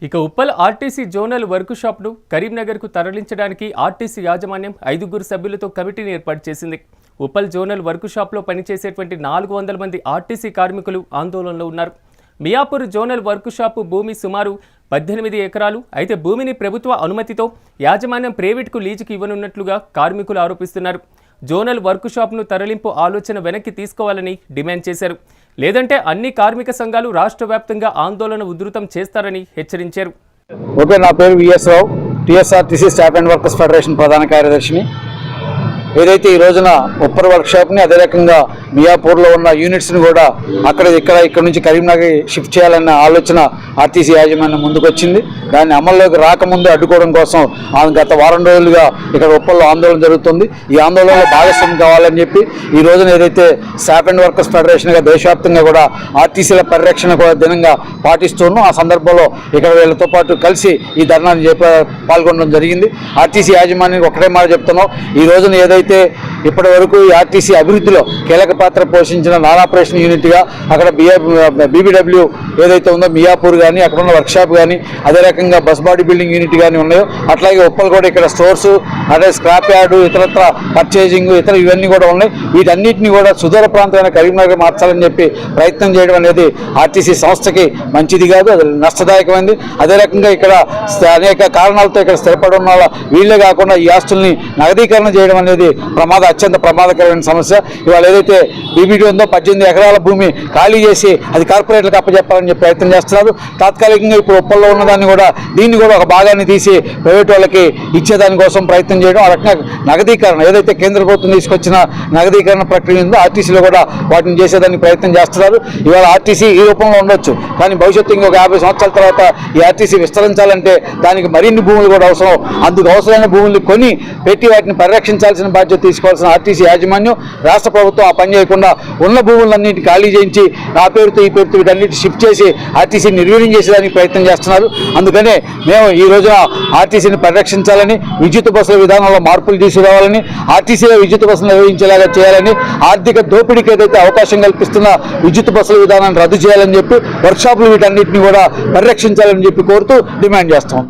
ఇక Uppal RTC zonal work షాప్ను కరీంనగర్కు తరలించడానికి RTC యాజమాన్యం 5 సభ్యులతో కమిటీని ఏర్పాటు చేసింది. ఉప్పల్ జోనల్ వర్క్ షాప్లో పనిచేసేటువంటి 400 మంది ఆర్టీసీ కార్మికులు ఆందోళనలో ఉన్నారు. మియాపూర్ జోనల్ వర్క్ షాపు భూమి సుమారు 18 ఎకరాలు. అయితే భూమిని ప్రభుత్వ అనుమతితో యాజమాన్యం ప్రైవేట్కు లీజుకు ఇవ్వనున్నట్లుగా కార్మికులు ఆరోపిస్తున్నారు. జోనల్ వర్క్ షాప్ను తరలింపు ఆలోచన వెనక్కి తీసుకోవాలని డిమాండ్ చేశారు. లేదంటే అన్ని కార్మిక సంఘాలు రాష్ట్ర వ్యాప్తంగా ఆందోళన ఉధృతం చేస్తారని హెచ్చరించారు. ఓకే, నా పేరు VS Rao, TSRTC staff and workers federation ప్రధాన కార్యదర్శిని. ఏదైతే ఈ రోజున ఉప్పర్ వర్క్ షాప్ని అదే రకంగా మియాపూర్లో ఉన్న యూనిట్స్ని కూడా ఇక్కడ నుంచి కరీంనగర్ షిఫ్ట్ చేయాలన్న ఆలోచన ఆర్టీసీ యాజమాన్యం ముందుకు వచ్చింది. దాన్ని అమల్లోకి రాకముందు అడ్డుకోవడం కోసం గత వారం రోజులుగా ఇక్కడ ఉప్పల్లో ఆందోళన జరుగుతుంది. ఈ ఆందోళనలో భాగస్వామ్యం కావాలని చెప్పి ఈ రోజున ఏదైతే స్టాఫ్ అండ్ వర్కర్స్ ఫెడరేషన్గా దేశవ్యాప్తంగా కూడా ఆర్టీసీల పరిరక్షణ కూడా దినంగా పాటిస్తున్నాం. ఆ సందర్భంలో ఇక్కడ వీళ్ళతో పాటు కలిసి ఈ ధర్నాన్ని పాల్గొనడం జరిగింది. ఆర్టీసీ యాజమాన్యానికి ఒకటే మాట చెప్తున్నాం, ఈ రోజున ఏదైతే ఇప్పటి వరకు ఈ ఆర్టీసీ అభివృద్ధిలో కీలక పాత్ర పోషించిన నాన్ ఆపరేషన్ యూనిట్గా అక్కడ బీబీడబ్ల్యూ ఏదైతే ఉందో మియాపూర్ కానీ అక్కడ ఉన్న వర్క్షాప్ కానీ అదే రకంగా బస్ బాడీ బిల్డింగ్ యూనిట్ కానీ ఉన్నాయో, అట్లాగే ఉప్పల్ కూడా ఇక్కడ స్టోర్సు, అదే స్క్రాప్ యార్డు, ఇతరత్ర పర్చేజింగ్ ఇవన్నీ కూడా ఉన్నాయి. వీటన్నిటిని కూడా సుదూర ప్రాంతమైన కరీంనగర్ మార్చాలని చెప్పి ప్రయత్నం చేయడం అనేది ఆర్టీసీ సంస్థకి మంచిది కాదు, అది నష్టదాయకమైంది. అదే రకంగా ఇక్కడ అనేక కారణాలతో ఇక్కడ స్థిరపడి ఉన్న వీళ్ళే కాకుండా ఈ ఆస్తుల్ని నగదీకరణ చేయడం అనేది అత్యంత ప్రమాదకరమైన సమస్య. ఇవాళ ఏదైతే బీబీడీ ఉందో 18 ఎకరాల భూమి ఖాళీ చేసి అది కార్పొరేట్లకు అప్పచెప్పాలని చెప్పి ప్రయత్నం చేస్తున్నారు. తాత్కాలికంగా ఇప్పుడు ఉప్పల్లో ఉన్నదాన్ని కూడా దీన్ని కూడా ఒక భాగాన్ని తీసి ప్రైవేట్ వాళ్ళకి ఇచ్చేదానికోసం ప్రయత్నం చేయడం, ఆ రకంగా నగదీకరణ ఏదైతే కేంద్ర ప్రభుత్వం తీసుకొచ్చిన నగదీకరణ ప్రక్రియ ఉందో ఆర్టీసీలో కూడా వాటిని చేసేదానికి ప్రయత్నం చేస్తున్నారు. ఇవాళ ఆర్టీసీ ఈ రూపంలో ఉండొచ్చు, కానీ భవిష్యత్తు ఇంకొక 50 సంవత్సరాల తర్వాత ఈ ఆర్టీసీ విస్తరించాలంటే దానికి మరిన్ని భూములు కూడా అవసరం. అందుకు అవసరమైన భూములు కొని పెట్టి వాటిని పరిరక్షించాల్సిన బాధ్యత తీసుకోవాల్సిన ఆర్టీసీ యాజమాన్యం, రాష్ట్ర ప్రభుత్వం ఆ పని చేయకుండా ఉన్న భూములన్నింటి ఖాళీ చేయించి ఆ పేరుతో ఈ పేరుతో వీటన్నిటి షిఫ్ట్ చేసి ఆర్టీసీని నిర్వీర్యం చేసేదానికి ప్రయత్నం చేస్తున్నారు. అందుకనే మేము ఈ రోజున ఆర్టీసీని పరిరక్షించాలని, విద్యుత్ బస్సుల విధానంలో మార్పులు తీసుకురావాలని, ఆర్టీసీలో విద్యుత్ బస్సులు నిర్వహించేలాగా చేయాలని, ఆర్థిక దోపిడీకి ఏదైతే అవకాశం కల్పిస్తున్న విద్యుత్ బస్సుల విధానాన్ని రద్దు చేయాలని చెప్పి వర్క్షాపులు వీటన్నిటిని కూడా పరిరక్షించాలని చెప్పి కోరుతూ డిమాండ్ చేస్తాం.